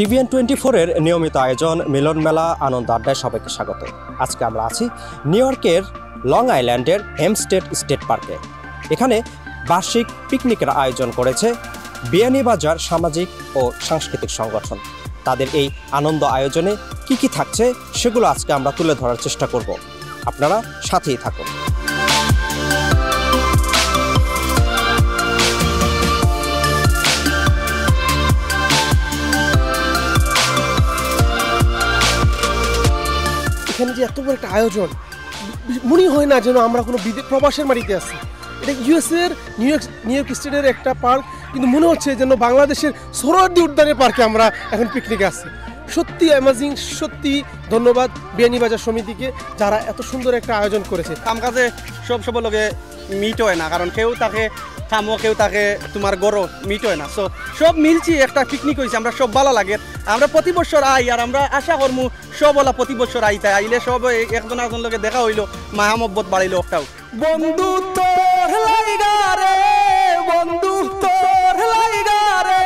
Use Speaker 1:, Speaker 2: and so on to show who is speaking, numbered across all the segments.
Speaker 1: TVN24 এর নিয়মিত আয়োজন মিলন মেলা আনন্দ আড্ডায় সবাইকে স্বাগত। আজকে আমরা আছি নিউ ইয়র্কের লং আইল্যান্ডের হেমস্টেড স্টেট পার্কে। এখানে বার্ষিক পিকনিকের আয়োজন করেছে বিয়ানীবাজার সামাজিক ও সাংস্কৃতিক সংগঠন। তাদের এই আনন্দ আয়োজনে কি থাকছে সেগুলো আজকে আমরা তুলে ধরার চেষ্টা করব। আপনারা সাথেই থাকুন।
Speaker 2: এখানে যে এত বড় একটা আয়োজন, মনে হয় না যেন আমরা কোনো প্রবাসের মাটিতে আছি। এটা ইউএসএর নিউ ইয়র্ক স্টেটের একটা পার্ক, কিন্তু মনে হচ্ছে যেন বাংলাদেশের সোহরাওয়ার্দী উদ্যানের পার্কে আমরা এখন পিকনিকে আছি। সত্যি অ্যামেজিং, সত্যি ধন্যবাদ বিয়ানীবাজার সমিতিকে যারা এত সুন্দর একটা আয়োজন করেছে।
Speaker 3: কামকাজে সব লোকে মিট হয় না, কারণ কেউ তাকে কামো, কেউ তাকে তোমার গরো মিট হয় না। সো সব মিলছি, একটা পিকনিক হয়েছে, আমরা সব ভালো লাগে। আমরা প্রতি বছর আই, আর আমরা আশা করবো সব ওলা প্রতি বছর আইতে আইলে সব একজন একজন লোকে দেখা হইলো, মায়া মহব্বত বাড়িল। একটাও বন্ধু তোর লাইগা রে, বন্ধু তোর লাইগা রে,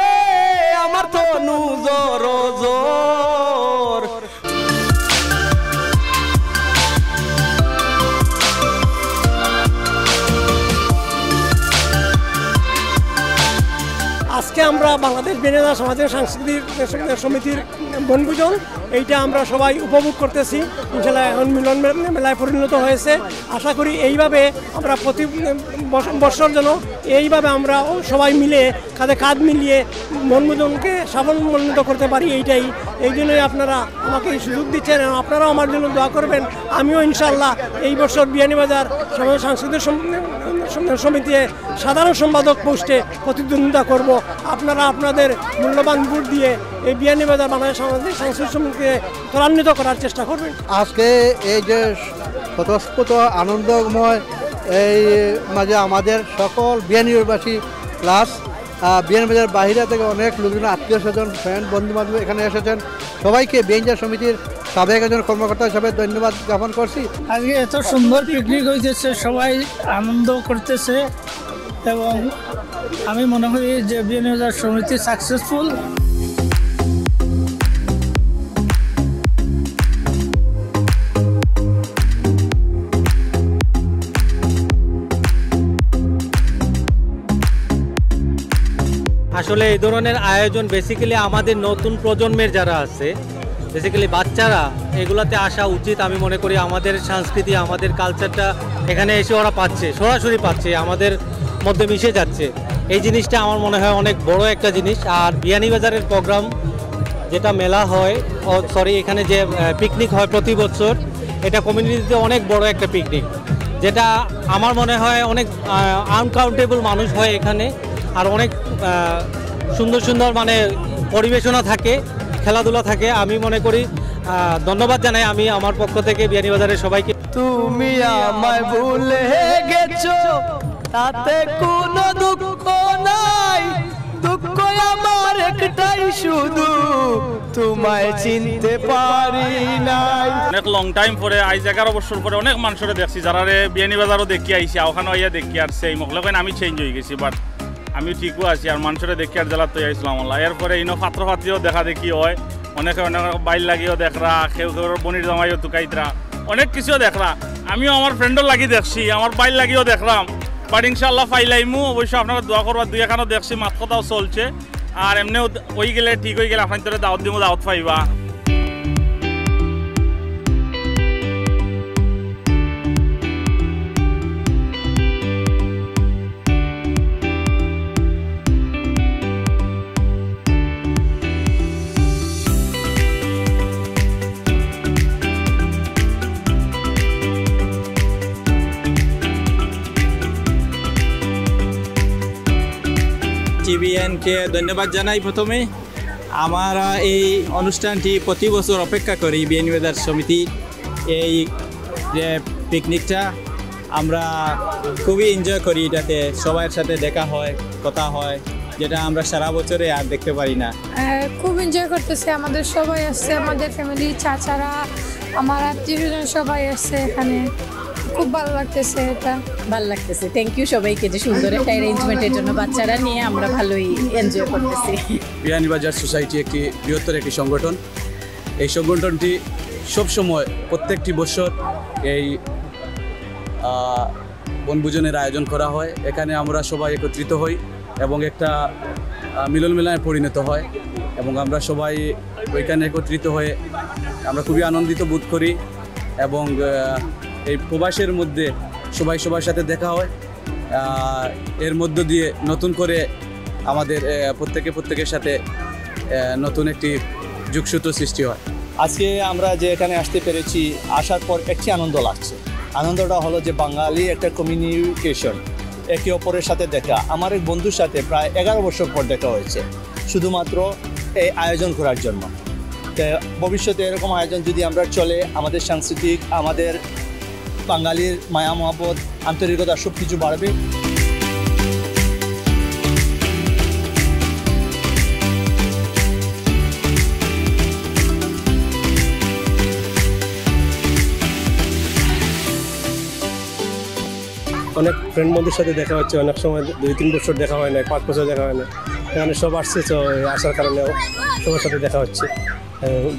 Speaker 3: আমার তো নুজর জোর।
Speaker 2: আজকে আমরা বাংলাদেশ বিয়ানীবাজার সামাজিক সাংস্কৃতিক সমিতির বনভোজন, এইটা আমরা সবাই উপভোগ করতেছি। ইনশাআল্লাহ এখন মিলন মেলায় পরিণত হয়েছে। আশা করি এইভাবে আমরা প্রতি বছর যেন এইভাবে আমরা সবাই মিলে কাঁধে কাঁধ মিলিয়ে বনভোজনকে সাফল্যমণ্ডিত করতে পারি। এই জন্যই আপনারা আমাকে এই সুযোগ দিচ্ছেন, আপনারাও আমার জন্য দোয়া করবেন। আমিও ইনশাআল্লাহ এই বছর বিয়ানীবাজার সামাজিক সাংস্কৃতিক সমিতিতে সাধারণ সম্পাদক পোস্টে প্রতিদ্বন্দ্বিতা করব। আপনারা আপনাদের মূল্যবান ভোট দিয়ে এই বিয়ানীবাজার বাংলাদেশ সামাজিক সাংস্কৃতিক সমিতিকে ত্বরান্বিত করার চেষ্টা করবেন।
Speaker 4: আজকে এই যে স্বতঃস্ফূর্ত আনন্দময় এই মাঝে আমাদের সকল বিয়ানীবাসী প্লাস বিয়ানীবাজার বাহিরে থেকে অনেক লোকজন, আত্মীয় স্বজন, ফ্রেন্ড, বন্ধু বান্ধব এখানে এসেছেন। সবাইকে বিয়ানীবাজার সমিতির সাবেক একজন কর্মকর্তা হিসাবে ধন্যবাদ জ্ঞাপন করছি।
Speaker 5: আজকে এত সুন্দর পিকনিক হয়েছে, সবাই আনন্দ করতেছে এবং আমি মনে করি যে বিয়ানীবাজার সমিতি সাকসেসফুল।
Speaker 6: আসলে এই ধরনের আয়োজন বেসিক্যালি আমাদের নতুন প্রজন্মের যারা আছে, বেসিক্যালি বাচ্চারা, এগুলাতে আসা উচিত। আমি মনে করি আমাদের সংস্কৃতি, আমাদের কালচারটা এখানে এসে ওরা পাচ্ছে, সরাসরি পাচ্ছে, আমাদের মধ্যে মিশে যাচ্ছে। এই জিনিসটা আমার মনে হয় অনেক বড় একটা জিনিস। আর বিয়ানীবাজারের প্রোগ্রাম যেটা মেলা হয়, এখানে যে পিকনিক হয় প্রতি বছর, এটা কমিউনিটিতে অনেক বড় একটা পিকনিক, যেটা আমার মনে হয় অনেক আনকাউন্টেবল মানুষ হয় এখানে। আর অনেক সুন্দর সুন্দর মানে পরিবেশনা থাকে, খেলাধুলা থাকে। আমি মনে করি ধন্যবাদ জানাই আমি আমার পক্ষ থেকে বিয়ানীবাজারের সবাইকে।
Speaker 3: তুমি আমায় ভুলে গেছো, তাতে কোনো দুঃখ নাই, দুঃখ আমার একটাই শুধু, তোমায় চিনতে পারি নাই।
Speaker 7: অনেক লং টাইম পরে আজ 11 বছর পরে অনেক মানুষের দেখছি, যারা বিয়ানীবাজারও দেখি আইসি, ওখানে আইয়া দেখি আসছে। এই মহলে আমি চেঞ্জ হয়ে গেছি, বাট আমি ঠিকও আছি। আর মানুষের দেখি আর জেলার তো আইসলাম আল্লাহ। এরপরে ইনো পাত্র পাত্রীও দেখা দেখি হয়, অনেকে অনেক বাইল লাগিয়েও দেখরা, কেউ কেউ বনির জামাইও তুকাইতরা, অনেক কিছুও দেখরা। আমিও আমার ফ্রেন্ডও লাগি দেখছি, আমার বাইল লাগিয়েও দেখলাম। বাট ইনশাআল্লাহ ফাইলাইমু, অবশ্যই আপনারা দোয়া করবার। দুই এখানেও দেখছি, মাত কথাও চলছে। আর এমনিও ওই গেলে ঠিক হয়ে গেলে আপনার দাওয়াত দিব, দাওয়াত পাইবা।
Speaker 8: টিভিএনকে ধন্যবাদ জানাই। প্রথমে আমরা এই অনুষ্ঠানটি প্রতি বছর অপেক্ষা করি। বিয়ানীবাজার সমিতি এই যে পিকনিকটা আমরা খুবই এনজয় করি। এটাতে সবার সাথে দেখা হয়, কথা হয়, যেটা আমরা সারা বছরে আর দেখতে পারি না।
Speaker 9: খুব এনজয় করতেছে, আমাদের সবাই আসছে, আমাদের ফ্যামিলি, চাচারা, আমার আত্মীয়স্বজন সবাই আসছে এখানে। খুব ভালো লাগতেছে এটা।
Speaker 10: ভালো লাগতেছে, থ্যাংক ইউ সবাইকে যে সুন্দর একটা অ্যারেঞ্জমেন্টের জন্য। বাচ্চারা নিয়ে আমরা ভালোই এনজয় করতেছি।
Speaker 11: বিয়ানীবাজার সোসাইটি একটি বৃহত্তর একটি সংগঠন। এই সংগঠনটি সবসময় প্রত্যেকটি বছর এই বনভোজনের আয়োজন করা হয়। এখানে আমরা সবাই একত্রিত হই এবং একটা মিলন মেলায় পরিণত হয় এবং আমরা সবাই ওইখানে একত্রিত হয়ে আমরা খুবই আনন্দিত বোধ করি এবং এই প্রবাসের মধ্যে সবাই সবার সাথে দেখা হয়। এর মধ্য দিয়ে নতুন করে আমাদের প্রত্যেকের সাথে নতুন একটি যোগসূত্র সৃষ্টি হয়।
Speaker 12: আজকে আমরা যে এখানে আসতে পেরেছি, আসার পর একটি আনন্দ লাগছে। আনন্দটা হলো যে বাঙালি একটা কমিউনিকেশন, একে অপরের সাথে দেখা। আমার এক বন্ধুর সাথে প্রায় 11 বছর পর দেখা হয়েছে, শুধুমাত্র এই আয়োজন করার জন্য। ভবিষ্যতে এরকম আয়োজন যদি আমরা চলে, আমাদের সাংস্কৃতিক, আমাদের বাঙালির মায়া মহব্বত, আন্তরিকতা সব কিছু বাড়বে।
Speaker 13: অনেক ফ্রেন্ড বন্ধুর সাথে দেখা হচ্ছে, অনেক সময় 2-3 বছর দেখা হয় না, 5 বছর দেখা হয় না। এখানে সব আসছে, তো আসার কারণে সবার সাথে দেখা হচ্ছে,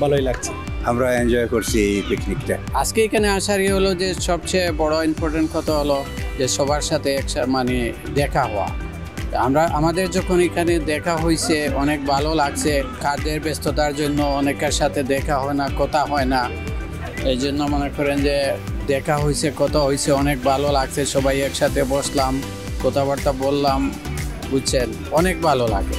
Speaker 13: ভালোই লাগছে।
Speaker 14: আমরা এনজয় করছি এই পিকনিকটা।
Speaker 15: আজকে এখানে আসার হলো যে সবচেয়ে বড় ইম্পর্টেন্ট কথা হলো যে সবার সাথে মানে দেখা হওয়া। আমাদের যখন এখানে দেখা হয়েছে অনেক ভালো লাগছে। কাজের ব্যস্ততার জন্য অনেকের সাথে দেখা হয় না, কথা হয় না। এই জন্য মনে করেন যে দেখা হয়েছে, কথা হয়েছে, অনেক ভালো লাগছে। সবাই একসাথে বসলাম, কথাবার্তা বললাম, বুঝছেন, অনেক ভালো লাগে।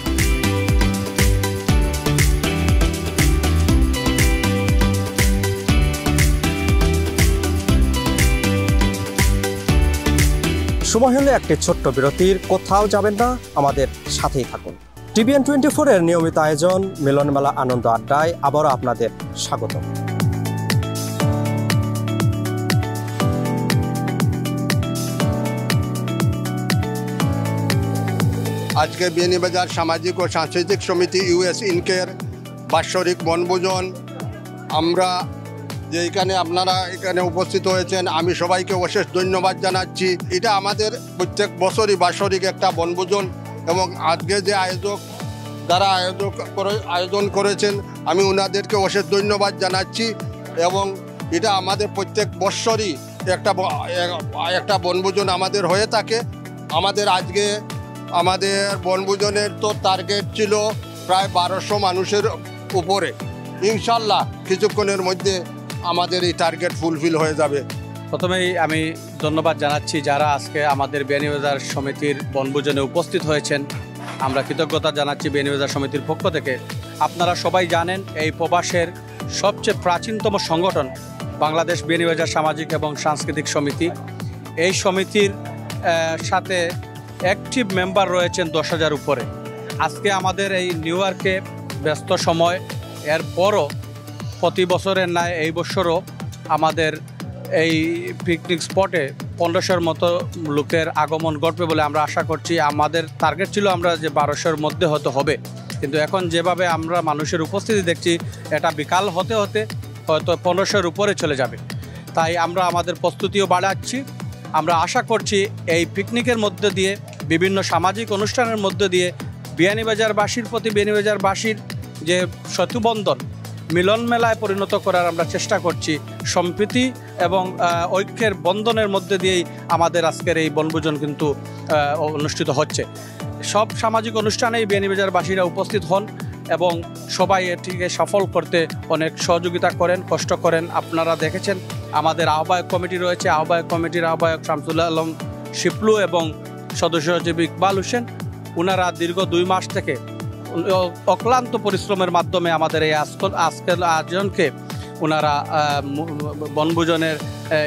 Speaker 1: সময় হলে একটি ছোট্ট বিরতির, কোথাও যাবেন না, আমাদের সাথেই থাকুন। টিভিএন 24 এর নিয়মিত আয়োজন মিলন মেলা আনন্দ আড্ডায় আবারও আপনাদের স্বাগত।
Speaker 16: আজকে বিয়ানীবাজার সামাজিক ও সাংস্কৃতিক সমিতি ইউএস ইনকের বাৎসরিক বনভোজন। আমরা যে এখানে আপনারা এখানে উপস্থিত হয়েছেন, আমি সবাইকে অশেষ ধন্যবাদ জানাচ্ছি। এটা আমাদের প্রত্যেক বছরই বাৎসরিক একটা বনভোজন এবং আজকে যে যারা আয়োজন করেছেন, আমি ওনাদেরকে অশেষ ধন্যবাদ জানাচ্ছি এবং এটা আমাদের প্রত্যেক বছরই একটা বনভোজন আমাদের হয়ে থাকে। আমাদের বনভোজনের তো টার্গেট ছিল প্রায় 1200 মানুষের উপরে। ইনশাল্লাহ কিছুক্ষণের মধ্যে আমাদের এই টার্গেট ফুলফিল হয়ে যাবে।
Speaker 3: প্রথমেই আমি ধন্যবাদ জানাচ্ছি যারা আজকে আমাদের বিয়ানীবাজার সমিতির বনভোজনে উপস্থিত হয়েছেন। আমরা কৃতজ্ঞতা জানাচ্ছি বিয়ানীবাজার সমিতির পক্ষ থেকে। আপনারা সবাই জানেন এই প্রবাসের সবচেয়ে প্রাচীনতম সংগঠন বাংলাদেশ বিয়ানীবাজার সামাজিক এবং সাংস্কৃতিক সমিতি। এই সমিতির সাথে অ্যাক্টিভ মেম্বার রয়েছেন 10,000 উপরে। আজকে আমাদের এই নিউ ইয়র্কে ব্যস্ত সময়, এরপরও প্রতি বছরের ন্যায় এই বছরও আমাদের এই পিকনিক স্পটে 1500-র মতো লোকের আগমন ঘটবে বলে আমরা আশা করছি। আমাদের টার্গেট ছিল আমরা যে 1200-র মধ্যে হয়তো হবে, কিন্তু এখন যেভাবে আমরা মানুষের উপস্থিতি দেখছি, এটা বিকাল হতে হতে হয়তো 1500-র উপরে চলে যাবে। তাই আমরা আমাদের প্রস্তুতিও বাড়াচ্ছি। আমরা আশা করছি এই পিকনিকের মধ্যে দিয়ে, বিভিন্ন সামাজিক অনুষ্ঠানের মধ্যে দিয়ে বিয়ানীবাজারবাসীর প্রতি বিয়ানীবাজারবাসীর যে সেতুবন্ধন মিলন মেলায় পরিণত করার আমরা চেষ্টা করছি। সম্প্রীতি এবং ঐক্যের বন্ধনের মধ্যে দিয়েই আমাদের আজকের এই বনভোজন কিন্তু অনুষ্ঠিত হচ্ছে। সব সামাজিক অনুষ্ঠানেই বিয়ানীবাজারবাসীরা উপস্থিত হন এবং সবাই এটিকে সফল করতে অনেক সহযোগিতা করেন, কষ্ট করেন। আপনারা দেখেছেন আমাদের আহ্বায়ক কমিটি রয়েছে, আহ্বায়ক কমিটির আহ্বায়ক শামসুল আলম শিপলু এবং সদস্য সচিব ইকবাল হোসেন। ওনারা দীর্ঘ 2 মাস থেকে অক্লান্ত পরিশ্রমের মাধ্যমে আমাদের এই আজকের আয়োজনকে ওনারা বনভোজনের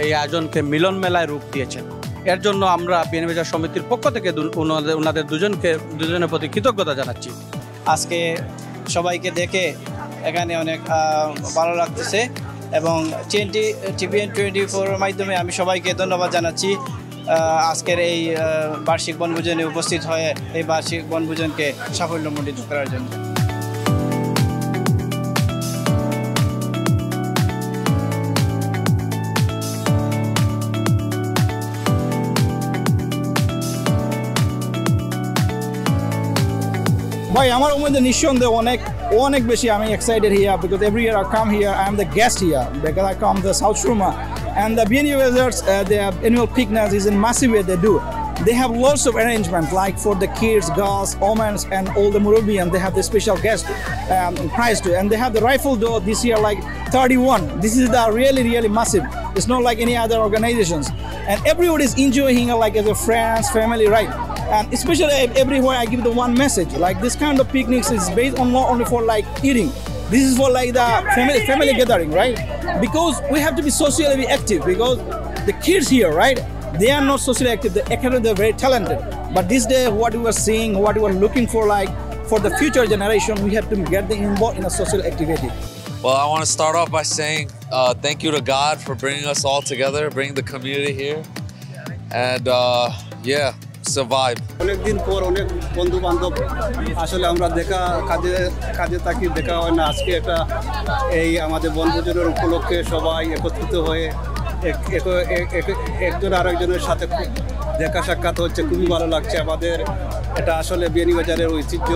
Speaker 3: এই আয়োজনকে মিলন মেলায় রূপ দিয়েছেন। এর জন্য আমরা বিয়ানীবাজার সমিতির পক্ষ থেকে ওনাদের দুজনের প্রতি কৃতজ্ঞতা জানাচ্ছি।
Speaker 12: আজকে সবাইকে দেখে এখানে অনেক ভালো লাগতেছে এবং টিভিএন 24-এর মাধ্যমে আমি সবাইকে ধন্যবাদ জানাচ্ছি আজকের এই বার্ষিক বনভোজনে উপস্থিত হয়ে এই বার্ষিক বনভোজনকে সাফল্যমণ্ডিত করার জন্য।
Speaker 17: ভাই আমার মধ্যে নিঃসন্দেহে অনেক বেশি আমি excited here because every year I come here I am the guest here because I come the South Surma and the BNU Wizards their annual picnic is in massive way they do. They have lots of arrangements like for the kids, girls, women and all the Murubian. They have the special guest prize too, and they have the rifle door this year like 31. This is the really massive. It's not like any other organizations, and everybody is enjoying like as a friends, family, right? And especially everywhere I give the one message like this kind of picnics is based on not only for like eating. This is for like the family gathering, right? Because we have to be socially active because the kids here, right? They are not socially active. They're very talented. But this day, what we were seeing, what we were looking for, like for the future generation, we have to get them involved in a social activity.
Speaker 18: Well, I want to start off by saying thank you to God for bringing us all together, bringing the community here, and yeah. Survive.
Speaker 12: অনেকদিন পর অনেক বন্ধু বান্ধব আসলে আমরা কাজে থাকি দেখা হয় না আজকে একটা এই আমাদের বনভোজনের উপলক্ষে সবাই একত্রিত হয়ে একজন আরেকজনের সাথে দেখা সাক্ষাৎ হচ্ছে খুবই ভালো লাগছে আমাদের এটা আসলে বিয়ানীবাজারের ঐতিহ্য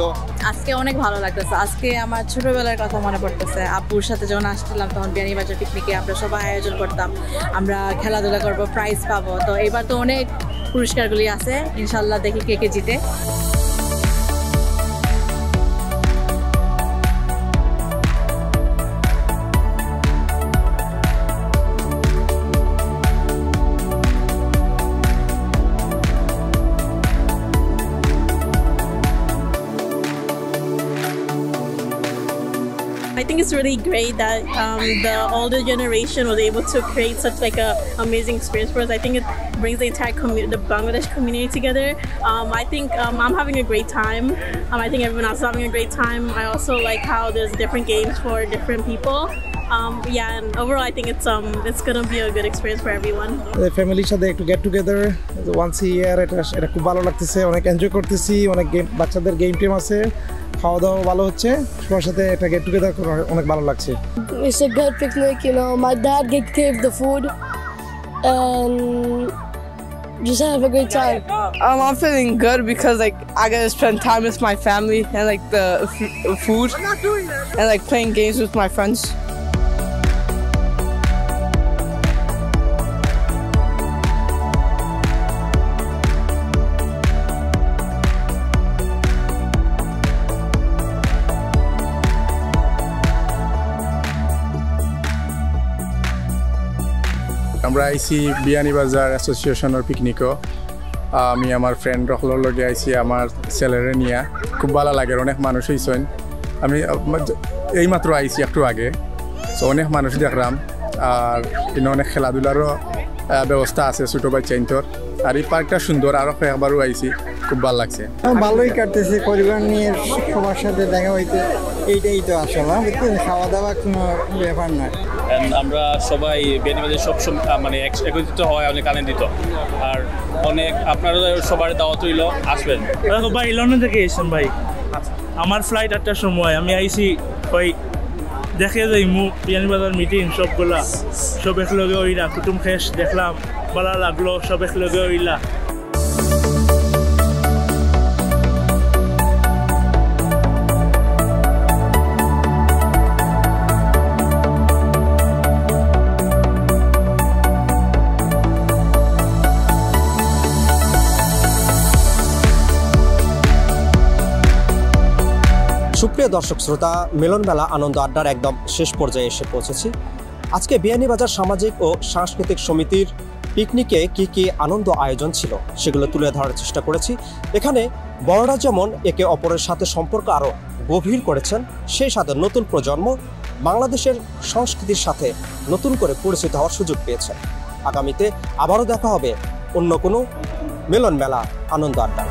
Speaker 10: আজকে অনেক ভালো লাগতেছে আজকে আমার ছোটবেলার কথা মনে পড়তেছে আব্বুর সাথে যখন আসছিলাম তখন বিয়ানীবাজার পিকনিকে আমরা সবাই আয়োজন করতাম আমরা খেলাধুলা করব প্রাইজ পাবো তো এবার তো অনেক পুরস্কারগুলি আছে ইনশাআল্লাহ দেখি কে জিতে
Speaker 19: I think it's really great that the older generation was able to create such like a amazing experience for us. I think it brings the entire the Bangladesh community together. I think I'm having a great time. I think everyone else is having a great time. I also like how there's different games for different people. Yeah, and overall I think it's gonna be a good experience for everyone.
Speaker 17: The family সাথে একটু get together once a year এটা খুব ভালো লাগতেছে অনেক enjoy করতেছি অনেক game বাচ্চাদের গেম টিম আছে খাওয়া দাওয়া ভালো হচ্ছে সবার সাথে একটা গেট টুগেদার অনেক ভালো লাগছে
Speaker 20: It's a good picnic, you know. My dad gave the food and just have a great time.
Speaker 21: I'm feeling good because like I get to spend time with my family and like the food and like playing games with my friends.
Speaker 22: আমরা আইসি বিয়ানীবাজার অ্যাসোসিয়েশনের পিকনিকও আমি আমার friend রহলোর লগে আইসি আমার ছেলেরে নিয়ে খুব ভালো লাগে অনেক মানুষ হইছেন আমি এইমাত্র আইসি একটু আগে সো অনেক মানুষ দেখলাম আর এখানে অনেক খেলাধুলারও ব্যবস্থা আছে ছোটো বাচ্চাইন্তর আর এই পার্কটা সুন্দর আরও কয়েকবারও আইসি খুব ভালো লাগছে
Speaker 23: ভালোই কাটতেছে পরিবার নিয়ে সবার সাথে দেখা হইতে এইটাই তো আসলে খাওয়া দাওয়া কোনো ব্যাপার নয়
Speaker 24: আমরা সবাই বিয়ানীবাজার সব মানে একত্রিত হয় অনেক আনন্দিত আর অনেক আপনারা সবার দাওয়াত হইল আসবেন
Speaker 25: ভাই লন্ডন থেকে এসেছেন ভাই আমার ফ্লাইট 8টার সময় আমি আইসি ওই দেখে যাই বিয়ানীবাজার মিটিং সবগুলা সব একলগে ওইলা কুটুম খেস দেখলাম ভালো লাগলো সব একলগে ওইলা
Speaker 1: সুপ্রিয় দর্শক শ্রোতা মিলন মেলা আনন্দ আড্ডার একদম শেষ পর্যায়ে এসে পৌঁছেছি আজকে বিয়ানীবাজার সামাজিক ও সাংস্কৃতিক সমিতির পিকনিকে কি আনন্দ আয়োজন ছিল সেগুলো তুলে ধরার চেষ্টা করেছি এখানে বড়রা যেমন একে অপরের সাথে সম্পর্ক আরও গভীর করেছেন সেই সাথে নতুন প্রজন্ম বাংলাদেশের সংস্কৃতির সাথে নতুন করে পরিচিত হওয়ার সুযোগ পেয়েছেন আগামীতে আবারও দেখা হবে অন্য কোনো মিলন মেলা আনন্দ আড্ডা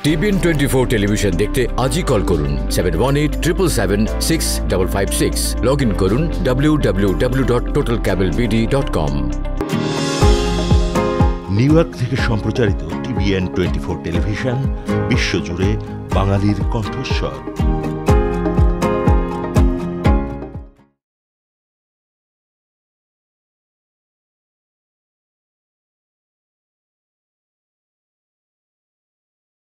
Speaker 26: TBN 24 টেলিভিশন দেখতে আজই কল করুন 7187776556 লগ ইন করুন www.totalcablebd.com
Speaker 27: নিউ ইয়র্ক থেকে সম্প্রচারিত TBN 24 টেলিভিশন বিশ্বজুড়ে বাঙালির কণ্ঠস্বর।